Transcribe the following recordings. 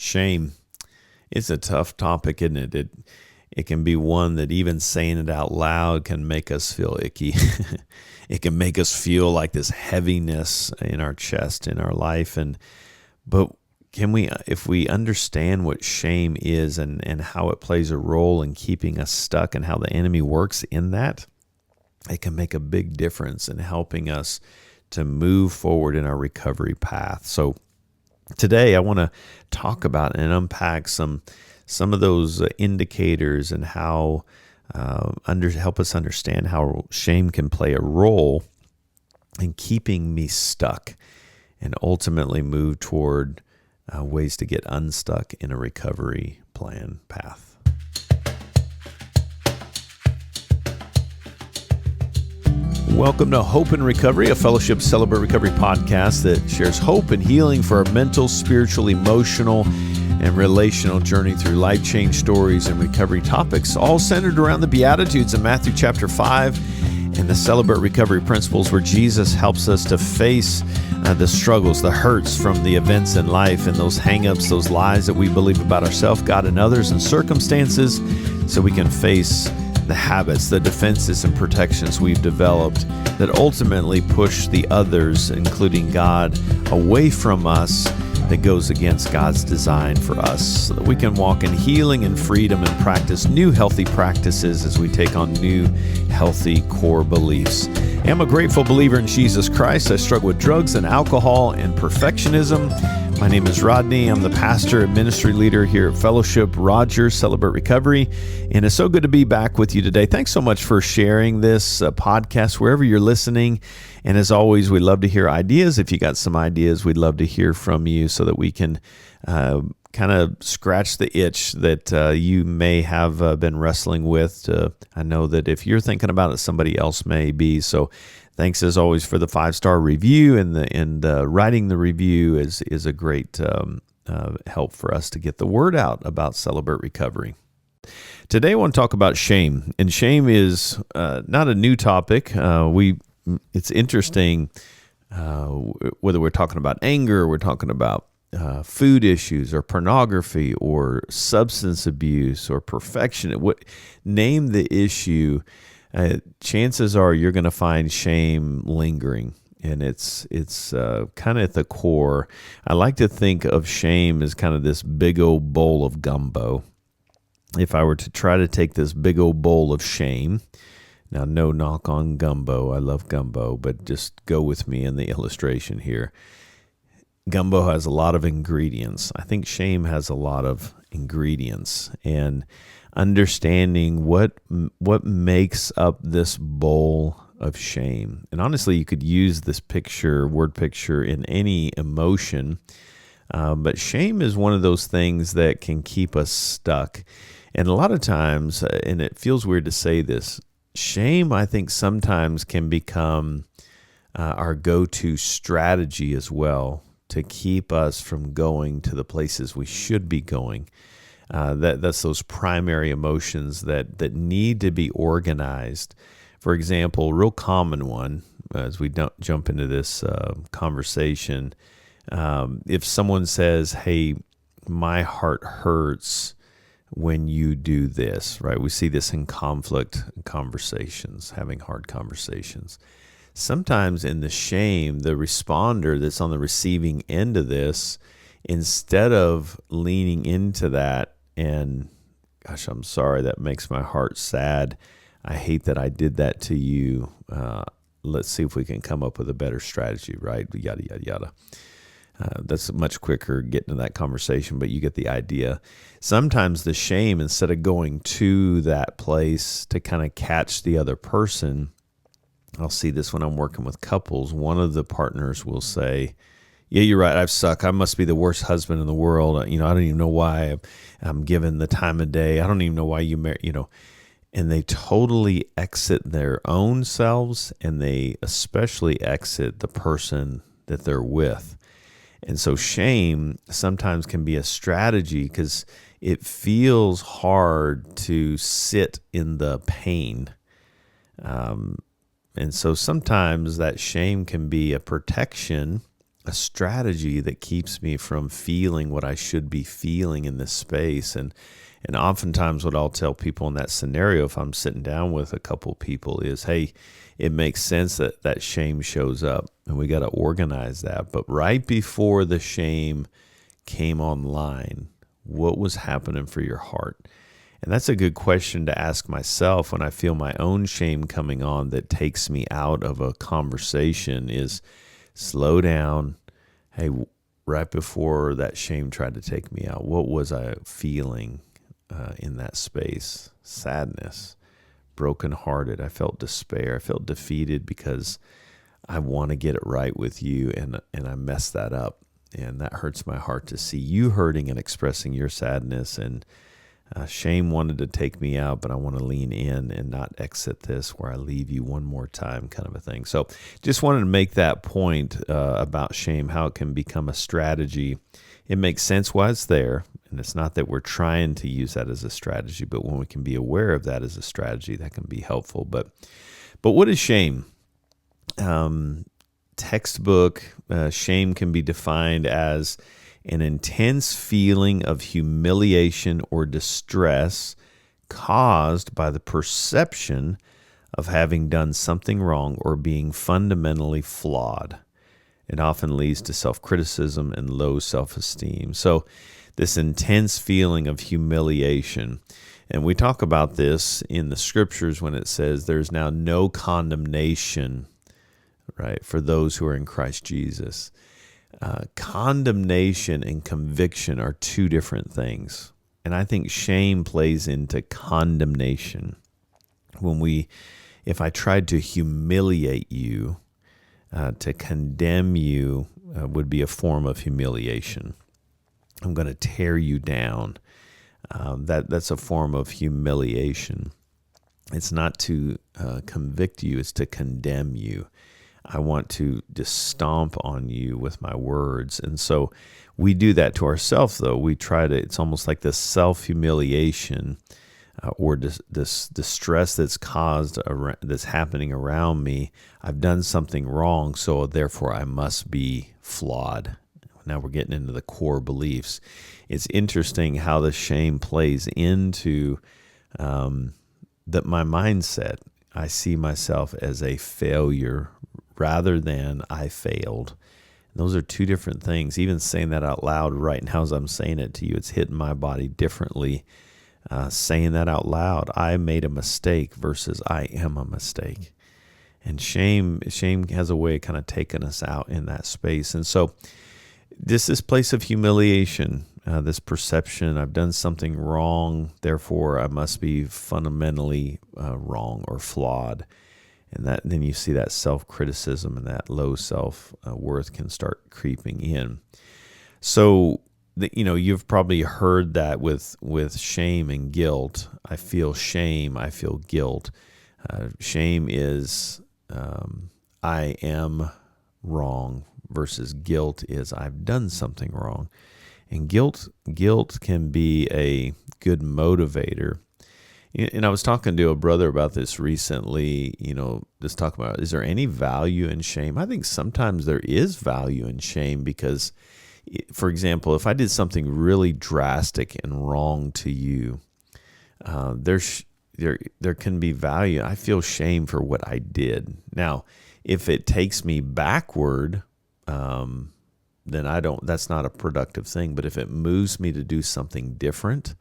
Shame. It's a tough topic, isn't it? It can be one that even saying it out loud can make us feel icky. It can make us feel like this heaviness in our chest, in our life. But if we understand what shame is and how it plays a role in keeping us stuck and how the enemy works in that, it can make a big difference in helping us to move forward in our recovery path. So today I want to talk about and unpack some of those indicators and how help us understand how shame can play a role in keeping me stuck and ultimately move toward ways to get unstuck in a recovery plan path. Welcome to Hope and Recovery, a Fellowship Celebrate Recovery podcast that shares hope and healing for our mental, spiritual, emotional, and relational journey through life change stories and recovery topics, all centered around the Beatitudes in Matthew chapter 5 and the Celebrate Recovery principles where Jesus helps us to face the struggles, the hurts from the events in life and those hang-ups, those lies that we believe about ourselves, God, and others and circumstances so we can face the habits, the defenses and protections we've developed that ultimately push the others, including God, away from us, that goes against God's design for us, so that we can walk in healing and freedom and practice new healthy practices as we take on new healthy core beliefs. I'm a grateful believer in Jesus Christ. I struggle with drugs and alcohol and perfectionism. My name is Rodney. I'm the pastor and ministry leader here at Fellowship Rogers Celebrate Recovery, and it's so good to be back with you today. Thanks so much for sharing this podcast wherever you're listening. And as always, we love to hear ideas. If you got some ideas, we'd love to hear from you so that we can kind of scratch the itch that you may have been wrestling with. I know that if you're thinking about it, somebody else may be. So thanks as always for the 5-star review, and writing the review is a great help for us to get the word out about Celebrate Recovery. Today I want to talk about shame, and shame is not a new topic. It's interesting whether we're talking about anger, or we're talking about food issues, or pornography, or substance abuse, or perfection. Name the issue. Chances are you're going to find shame lingering, and it's kind of at the core. I like to think of shame as kind of this big old bowl of gumbo. If I were to try to take this big old bowl of shame, now no knock on gumbo, I love gumbo, but just go with me in the illustration here. Gumbo has a lot of ingredients. I think shame has a lot of ingredients, and understanding what makes up this bowl of shame. And honestly, you could use this word picture in any emotion, but shame is one of those things that can keep us stuck. And a lot of times, and it feels weird to say this, shame, I think, sometimes can become our go-to strategy as well to keep us from going to the places we should be going. That's those primary emotions that need to be organized. For example, a real common one, as we don't jump into this conversation, if someone says, "Hey, my heart hurts when you do this," right? We see this in conflict conversations, having hard conversations. Sometimes in the shame, the responder that's on the receiving end of this, instead of leaning into that and, "Gosh, I'm sorry, that makes my heart sad. I hate that I did that to you. Let's see if we can come up with a better strategy," right? Yada, yada, yada. That's much quicker getting to that conversation, but you get the idea. Sometimes the shame, instead of going to that place to kind of catch the other person, I'll see this when I'm working with couples. One of the partners will say, "Yeah, you're right. I suck. I must be the worst husband in the world. I don't even know why I'm given the time of day. I don't even know why you marry," and they totally exit their own selves, and they especially exit the person that they're with. And so shame sometimes can be a strategy because it feels hard to sit in the pain. And so sometimes that shame can be a protection a strategy that keeps me from feeling what I should be feeling in this space. And oftentimes what I'll tell people in that scenario, if I'm sitting down with a couple people, is, hey, it makes sense that that shame shows up, and we got to organize that. But right before the shame came online, what was happening for your heart? And that's a good question to ask myself when I feel my own shame coming on that takes me out of a conversation, is slow down. Hey, right before that shame tried to take me out, what was I feeling in that space? Sadness, brokenhearted. I felt despair. I felt defeated because I want to get it right with you, and I messed that up. And that hurts my heart to see you hurting and expressing your sadness. And shame wanted to take me out, but I want to lean in and not exit this where I leave you one more time, kind of a thing. So just wanted to make that point about shame, how it can become a strategy. It makes sense why it's there, and it's not that we're trying to use that as a strategy, but when we can be aware of that as a strategy, that can be helpful. But what is shame? Textbook, shame can be defined as an intense feeling of humiliation or distress caused by the perception of having done something wrong or being fundamentally flawed. It often leads to self-criticism and low self-esteem. So this intense feeling of humiliation, and we talk about this in the scriptures when it says there's now no condemnation, right, for those who are in Christ Jesus. Condemnation and conviction are two different things. And I think shame plays into condemnation. If I tried to humiliate you, to condemn you would be a form of humiliation. I'm going to tear you down. That's a form of humiliation. It's not to convict you, it's to condemn you. I want to just stomp on you with my words. And so we do that to ourselves, though. We try to, it's almost like this self-humiliation or this distress that's caused, that's happening around me. I've done something wrong, so therefore I must be flawed. Now we're getting into the core beliefs. It's interesting how the shame plays into my mindset. I see myself as a failure rather than I failed. And those are two different things. Even saying that out loud right now as I'm saying it to you, it's hitting my body differently. Saying that out loud, I made a mistake versus I am a mistake. And shame has a way of kind of taking us out in that space. And so this place of humiliation, this perception, I've done something wrong, therefore I must be fundamentally wrong or flawed. And then you see that self-criticism and that low self-worth can start creeping in. So, you've probably heard that with shame and guilt. I feel shame, I feel guilt. Shame is I am wrong versus guilt is I've done something wrong. And guilt can be a good motivator. And I was talking to a brother about this recently, just talking about, is there any value in shame? I think sometimes there is value in shame because, for example, if I did something really drastic and wrong to you, there can be value. I feel shame for what I did. Now, if it takes me backward, then that's not a productive thing. But if it moves me to do something different,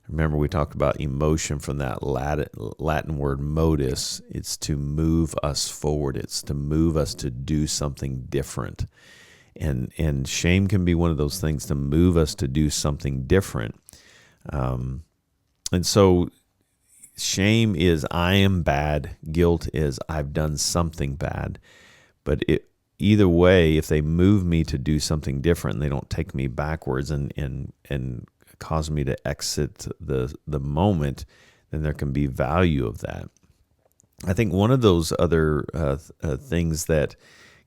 remember we talked about emotion from that Latin word modus. It's to move us forward. It's to move us to do something different. And shame can be one of those things to move us to do something different. And so shame is I am bad. Guilt is I've done something bad. But either way, if they move me to do something different, and they don't take me backwards and cause me to exit the moment, then there can be value of that. I think one of those other things that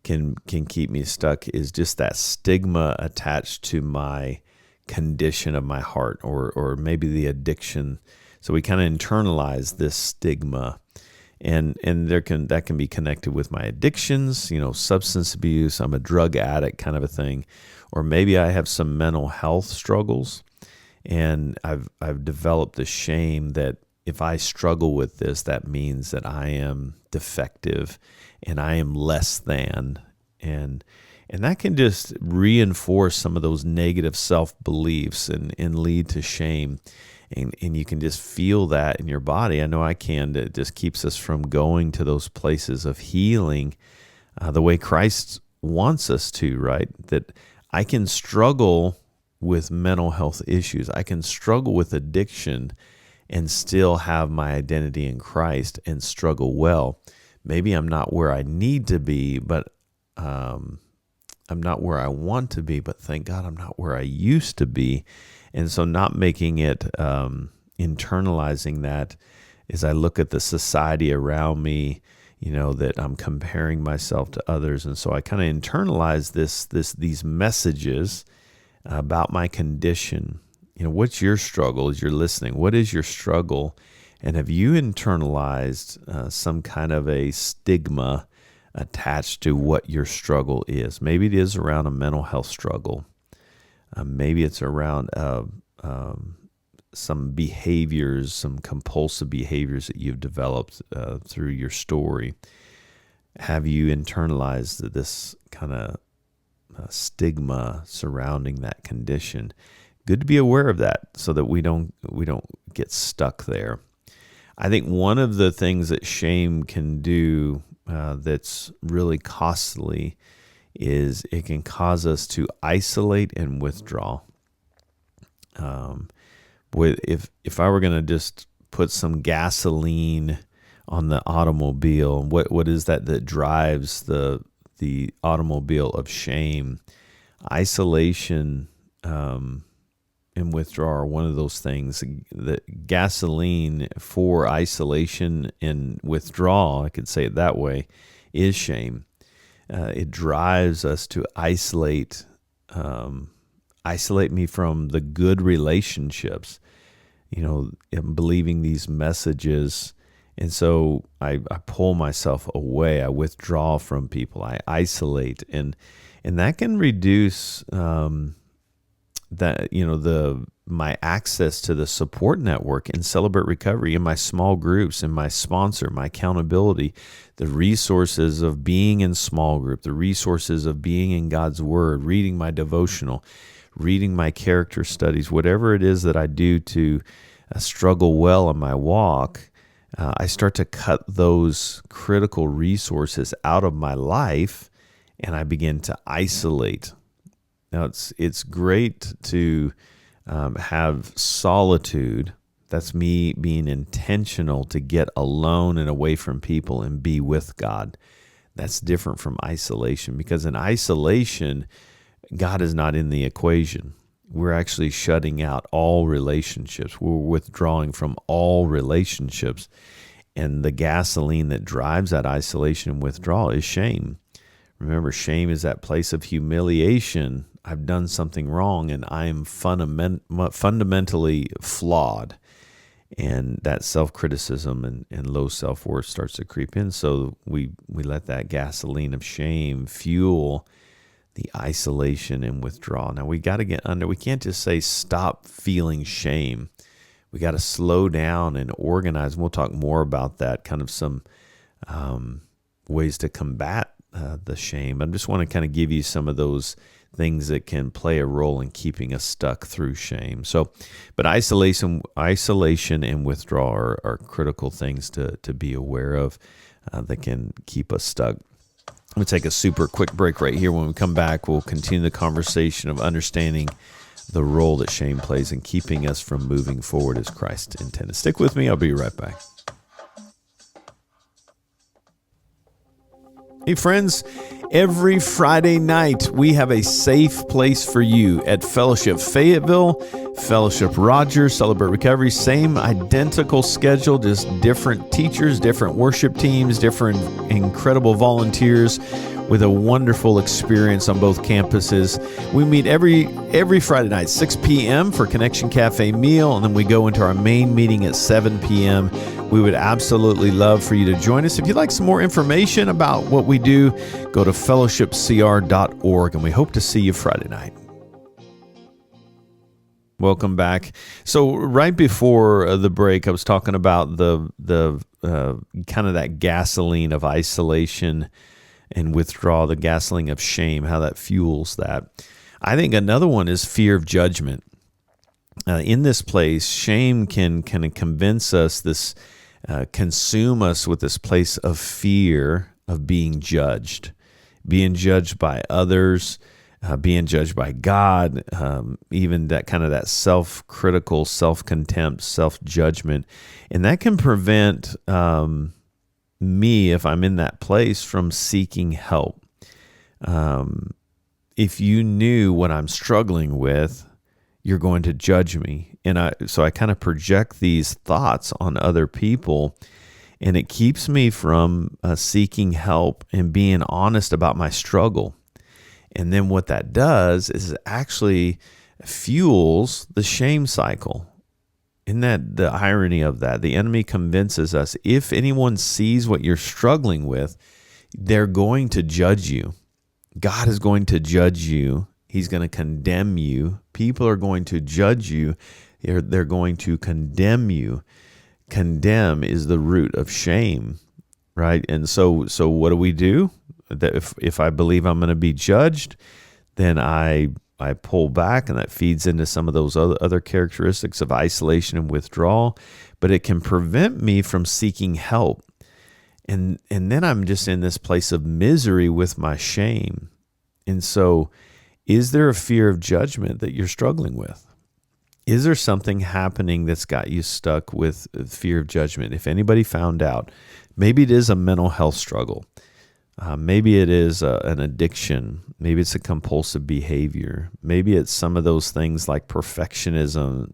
can keep me stuck is just that stigma attached to my condition of my heart, or maybe the addiction. So we kind of internalize this stigma. And that can be connected with my addictions, substance abuse. I'm a drug addict kind of a thing. Or maybe I have some mental health struggles, and I've developed the shame that if I struggle with this, that means that I am defective and I am less than. And that can just reinforce some of those negative self-beliefs and lead to shame. And you can just feel that in your body. I know I can. It just keeps us from going to those places of healing the way Christ wants us to, right? That I can struggle with mental health issues. I can struggle with addiction and still have my identity in Christ and struggle well. Maybe I'm not where I need to be, but I'm not where I want to be, but thank God I'm not where I used to be. And so not making it, internalizing that as I look at the society around me, that I'm comparing myself to others. And so I kind of internalize these messages about my condition. What's your struggle as you're listening? What is your struggle? And have you internalized some kind of a stigma attached to what your struggle is? Maybe it is around a mental health struggle. Maybe it's around some behaviors, some compulsive behaviors that you've developed through your story. Have you internalized this kind of stigma surrounding that condition? Good to be aware of that so that we don't get stuck there. I think one of the things that shame can do that's really costly is it can cause us to isolate and withdraw. If I were going to just put some gasoline on the automobile, what is that drives the automobile of shame? Isolation and withdrawal are one of those things. The gasoline for isolation and withdrawal, I could say it that way, is shame. It drives us to isolate me from the good relationships, and believing these messages. And so I pull myself away. I withdraw from people. I isolate, and that can reduce my access to the support network in Celebrate Recovery, in my small groups, in my sponsor, my accountability, the resources of being in small group, the resources of being in God's Word, reading my devotional, reading my character studies, whatever it is that I do to struggle well in my walk. I start to cut those critical resources out of my life, and I begin to isolate. Now, it's great to have solitude. That's me being intentional to get alone and away from people and be with God. That's different from isolation, because in isolation, God is not in the equation. We're actually shutting out all relationships. We're withdrawing from all relationships. And the gasoline that drives that isolation and withdrawal is shame. Remember, shame is that place of humiliation. I've done something wrong and I am fundamentally flawed. And that self-criticism and low self-worth starts to creep in. So we let that gasoline of shame fuel the isolation and withdrawal. Now we got to get under. We can't just say stop feeling shame. We got to slow down and organize. And we'll talk more about that, kind of some ways to combat the shame. I just want to kind of give you some of those things that can play a role in keeping us stuck through shame. So, but isolation and withdrawal are critical things to be aware of that can keep us stuck. I'm going to take a super quick break right here. When we come back, we'll continue the conversation of understanding the role that shame plays in keeping us from moving forward as Christ intended. Stick with me. I'll be right back. Hey, friends. Every Friday night, we have a safe place for you at Fellowship Fayetteville, Fellowship Rogers, Celebrate Recovery. Same identical schedule, just different teachers, different worship teams, different incredible volunteers with a wonderful experience on both campuses. We meet every Friday night, 6 p.m. for Connection Cafe meal, and then we go into our main meeting at 7 p.m. We would absolutely love for you to join us. If you'd like some more information about what we do, go to fellowshipcr.org, and we hope to see you Friday night. Welcome back. So right before the break, I was talking about the kind of that gasoline of isolation and withdrawal, the gasoline of shame, how that fuels that. I think another one is fear of judgment. In this place, shame can kind of convince us, consume us with this place of fear of being judged by others, being judged by God, even that kind of that self-critical, self-contempt, self-judgment. And that can prevent me, if I'm in that place, from seeking help. If you knew what I'm struggling with, you're going to judge me. So I kind of project these thoughts on other people, and it keeps me from seeking help and being honest about my struggle. And then what that does is it actually fuels the shame cycle. Isn't that the irony of that? The enemy convinces us, if anyone sees what you're struggling with, they're going to judge you. God is going to judge you. He's going to condemn you. People are going to judge you. They're going to condemn you. Condemn is the root of shame, right? And so what do? That if I believe I'm going to be judged, then I pull back, and that feeds into some of those other characteristics of isolation and withdrawal. But it can prevent me from seeking help. And then I'm just in this place of misery with my shame. And so, is there a fear of judgment that you're struggling with? Is there something happening that's got you stuck with fear of judgment? If anybody found out, maybe it is a mental health struggle. Maybe it is an addiction. Maybe it's a compulsive behavior. Maybe it's some of those things like perfectionism.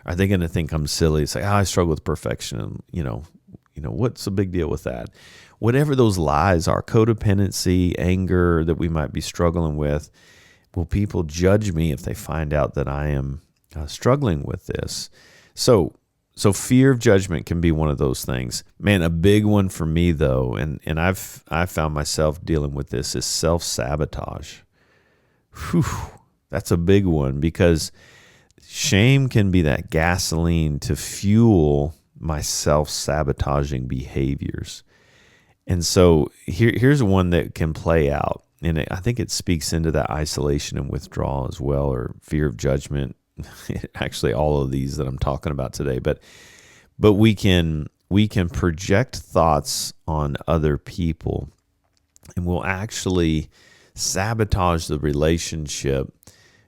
Are they going to think I'm silly? It's like, I struggle with perfectionism. What's the big deal with that? Whatever those lies are, codependency, anger that we might be struggling with, will people judge me if they find out that I am struggling with this? So fear of judgment can be one of those things. Man, a big one for me though, and I've found myself dealing with this, is self-sabotage. Whew, that's a big one, because shame can be that gasoline to fuel my self-sabotaging behaviors. And so here's one that can play out, and I think it speaks into that isolation and withdrawal as well, or fear of judgment. Actually, all of these that I'm talking about today, but we can project thoughts on other people, and we'll actually sabotage the relationship.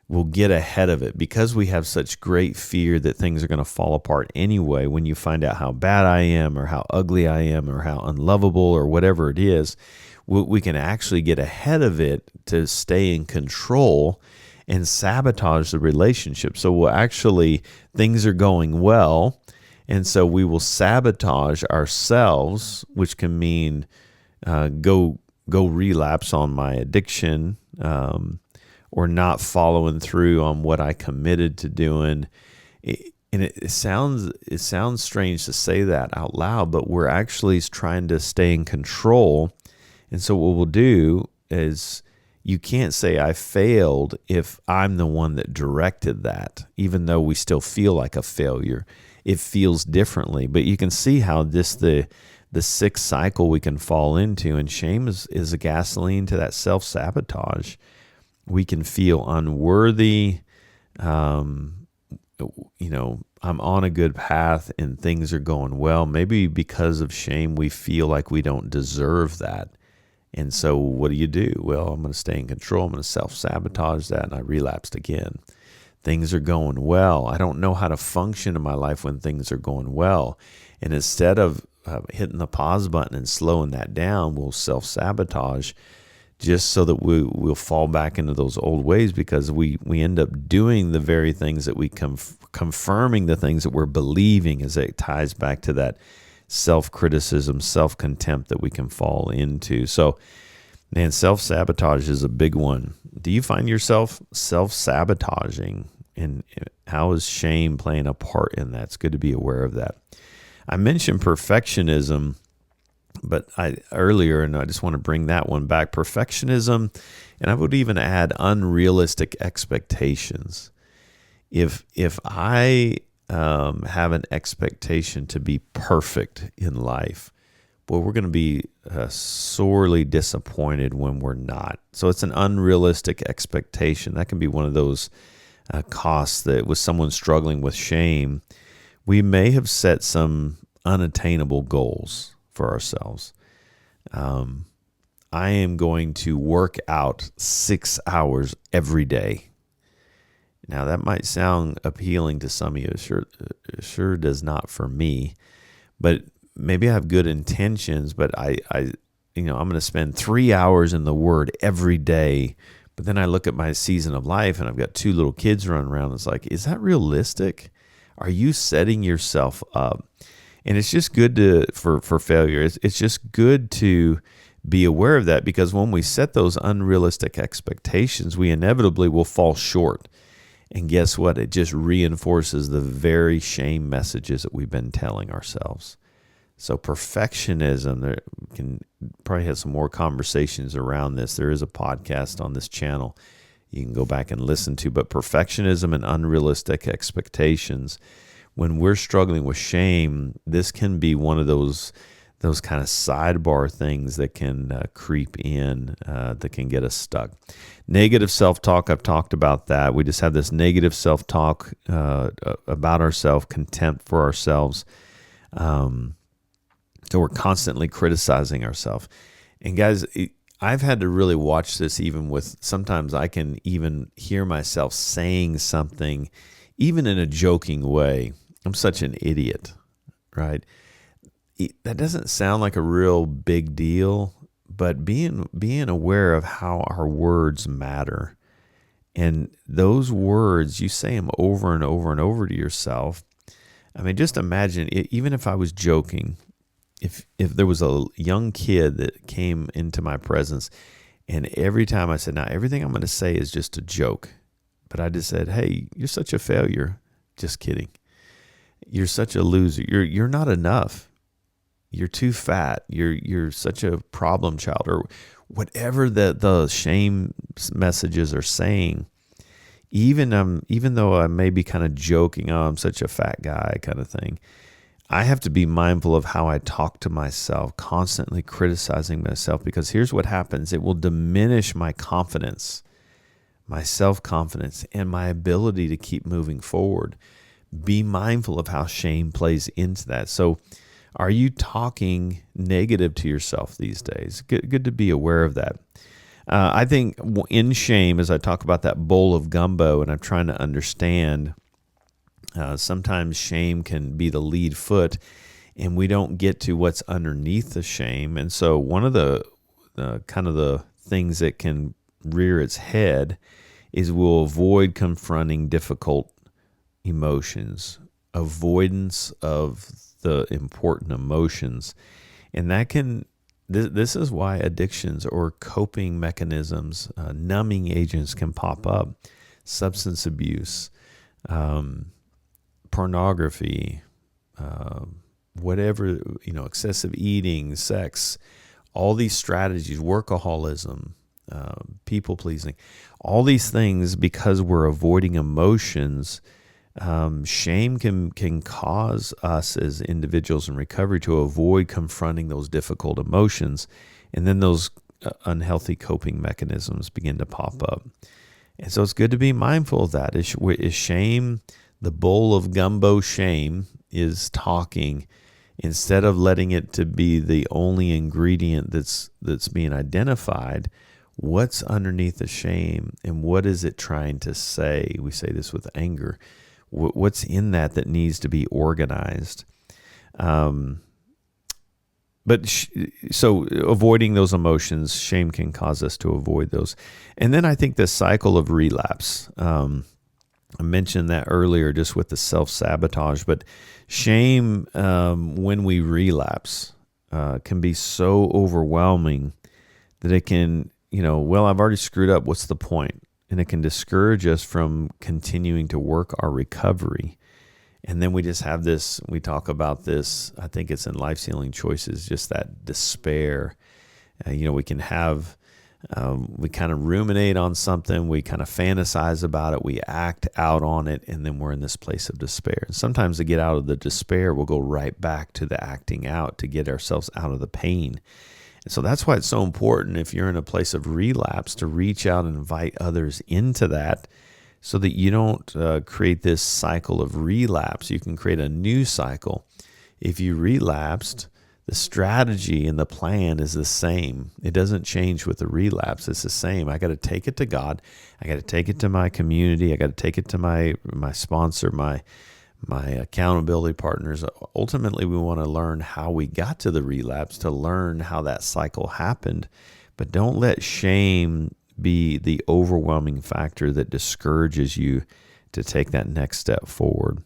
We'll get ahead of it because we have such great fear that things are going to fall apart anyway. When you find out how bad I am, or how ugly I am, or how unlovable, or whatever it is, we can actually get ahead of it to stay in control and sabotage the relationship. So things are going well, and so we will sabotage ourselves, which can mean go relapse on my addiction, or not following through on what I committed to doing. It sounds strange to say that out loud, but we're actually trying to stay in control. And so what we'll do is, you can't say I failed if I'm the one that directed that, even though we still feel like a failure. It feels differently, but you can see how the sick cycle we can fall into, and shame is a gasoline to that self-sabotage. We can feel unworthy. I'm on a good path and things are going well. Maybe because of shame, we feel like we don't deserve that. And so what do? Well, I'm going to stay in control. I'm going to self-sabotage that, and I relapsed again. Things are going well. I don't know how to function in my life when things are going well. And instead of hitting the pause button and slowing that down, we'll self-sabotage just so that we'll fall back into those old ways, because we end up doing the very things that we confirming the things that we're believing, as it ties back to that self-criticism, self-contempt that we can fall into. So, man, self-sabotage is a big one. Do you find yourself self-sabotaging? And how is shame playing a part in that? It's good to be aware of that. I mentioned perfectionism, but earlier, and I just want to bring that one back. Perfectionism, and I would even add unrealistic expectations. If I have an expectation to be perfect in life, boy, we're going to be sorely disappointed when we're not. So it's an unrealistic expectation. That can be one of those costs that with someone struggling with shame, we may have set some unattainable goals for ourselves. I am going to work out 6 hours every day. Now, that might sound appealing to some of you. Sure does not for me. But maybe I have good intentions, but I'm going to spend 3 hours in the Word every day. But then I look at my season of life, and I've got 2 little kids running around. It's like, is that realistic? Are you setting yourself up? And it's just good for failure. It's just good to be aware of that, because when we set those unrealistic expectations, we inevitably will fall short. And guess what? It just reinforces the very shame messages that we've been telling ourselves. So perfectionism, there can probably have some more conversations around this. There is a podcast on this channel you can go back and listen to. But perfectionism and unrealistic expectations, when we're struggling with shame, this can be one of those kind of sidebar things that can creep in, that can get us stuck. Negative self-talk, I've talked about that. We just have this negative self-talk about ourselves, contempt for ourselves. So we're constantly criticizing ourselves. And guys, I've had to really watch this, even with, sometimes I can even hear myself saying something, even in a joking way. I'm such an idiot, right? That doesn't sound like a real big deal, but being aware of how our words matter, and those words, you say them over and over and over to yourself. I mean, just imagine, even if I was joking, if there was a young kid that came into my presence, and every time I said, now everything I'm going to say is just a joke, but I just said, hey, you're such a failure. Just kidding. You're such a loser. You're not enough. You're too fat. You're such a problem child, or whatever the shame messages are saying. Even though I may be kind of joking, oh, I'm such a fat guy kind of thing, I have to be mindful of how I talk to myself, constantly criticizing myself, because here's what happens. It will diminish my confidence, my self-confidence, and my ability to keep moving forward. Be mindful of how shame plays into that. So are you talking negative to yourself these days? Good to be aware of that. I think in shame, as I talk about that bowl of gumbo, and I'm trying to understand, sometimes shame can be the lead foot, and we don't get to what's underneath the shame. And so one of the kind of the things that can rear its head is we'll avoid confronting difficult emotions, avoidance of the important emotions. And that can, this is why addictions or coping mechanisms, numbing agents can pop up. Substance abuse, pornography, whatever, excessive eating, sex, all these strategies, workaholism, people pleasing, all these things, because we're avoiding emotions. Shame can cause us as individuals in recovery to avoid confronting those difficult emotions, and then those unhealthy coping mechanisms begin to pop up. And so it's good to be mindful of that. Is shame, the bowl of gumbo shame, is talking, instead of letting it to be the only ingredient that's being identified. What's underneath the shame, and what is it trying to say? We say this with anger. What's in that needs to be organized? So avoiding those emotions, shame can cause us to avoid those. And then I think the cycle of relapse. I mentioned that earlier just with the self-sabotage, but shame, when we relapse, can be so overwhelming that it can, well, I've already screwed up. What's the point? And it can discourage us from continuing to work our recovery. And then we just have this, we talk about this, I think it's in Life Healing Choices, just that despair. We can have, we kind of ruminate on something, we kind of fantasize about it, we act out on it, and then we're in this place of despair. And sometimes to get out of the despair, we'll go right back to the acting out to get ourselves out of the pain. And so that's why it's so important, if you're in a place of relapse, to reach out and invite others into that, so that you don't create this cycle of relapse. You can create a new cycle. If you relapsed, the strategy and the plan is the same. It doesn't change with the relapse. It's the same. I got to take it to God. I got to take it to my community. I got to take it to my sponsor, my accountability partners. Ultimately, we want to learn how we got to the relapse, to learn how that cycle happened. But don't let shame be the overwhelming factor that discourages you to take that next step forward.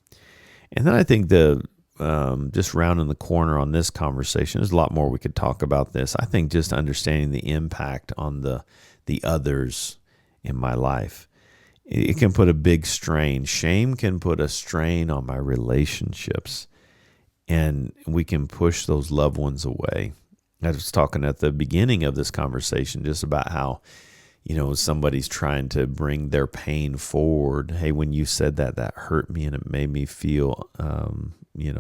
And then I think just rounding the corner on this conversation, there's a lot more we could talk about this. I think just understanding the impact on the others in my life, it can put a big strain. Shame can put a strain on my relationships, and we can push those loved ones away. I was talking at the beginning of this conversation just about how, somebody's trying to bring their pain forward. Hey, when you said that hurt me, and it made me feel,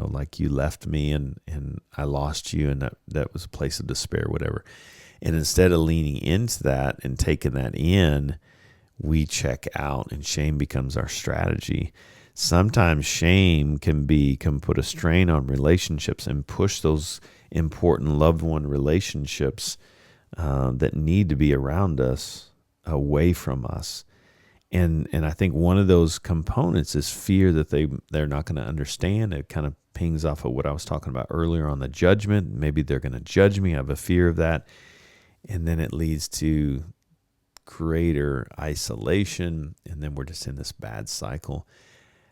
like you left me and I lost you, and that was a place of despair, whatever. And instead of leaning into that and taking that in, we check out, and shame becomes our strategy. Sometimes shame can put a strain on relationships and push those important loved one relationships that need to be around us away from us. And I think one of those components is fear that they're not going to understand. It kind of pings off of what I was talking about earlier on the judgment. Maybe they're going to judge me. I have a fear of that. And then it leads to greater isolation. And then we're just in this bad cycle.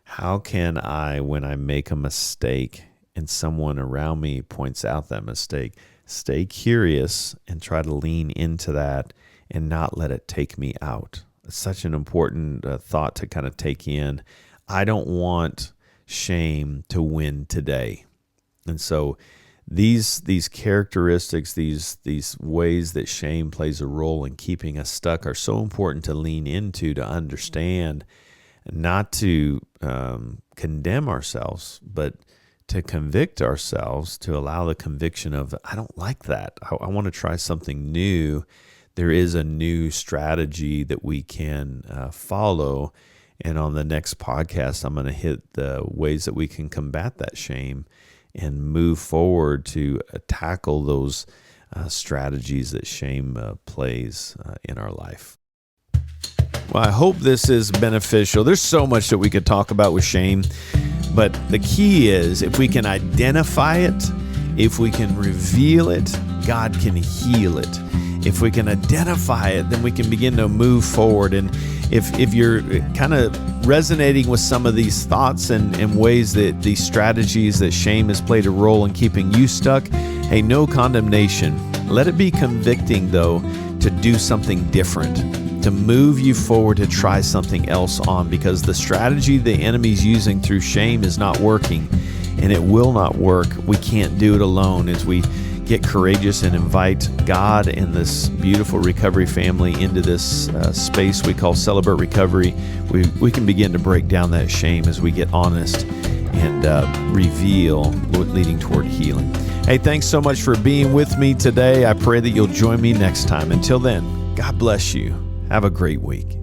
How can I, when I make a mistake and someone around me points out that mistake, stay curious and try to lean into that and not let it take me out? It's such an important thought to kind of take in. I don't want shame to win today. And so these characteristics, these ways that shame plays a role in keeping us stuck are so important to lean into, to understand, not to condemn ourselves, but to convict ourselves, to allow the conviction of, I don't like that. I want to try something new. There is a new strategy that we can follow. And on the next podcast, I'm going to hit the ways that we can combat that shame and move forward to tackle those strategies that shame plays in our life. Well, I hope this is beneficial. There's so much that we could talk about with shame, but the key is if we can identify it, if we can reveal it, God can heal it. If we can identify it, then we can begin to move forward. And if you're kind of resonating with some of these thoughts and ways that these strategies that shame has played a role in keeping you stuck, hey, no condemnation. Let it be convicting, though, to do something different, to move you forward, to try something else on, because the strategy the enemy's using through shame is not working, and it will not work. We can't do it alone. As we get courageous and invite God and this beautiful recovery family into this space we call Celebrate Recovery, we can begin to break down that shame as we get honest and reveal leading toward healing. Hey, thanks so much for being with me today. I pray that you'll join me next time. Until then, God bless you. Have a great week.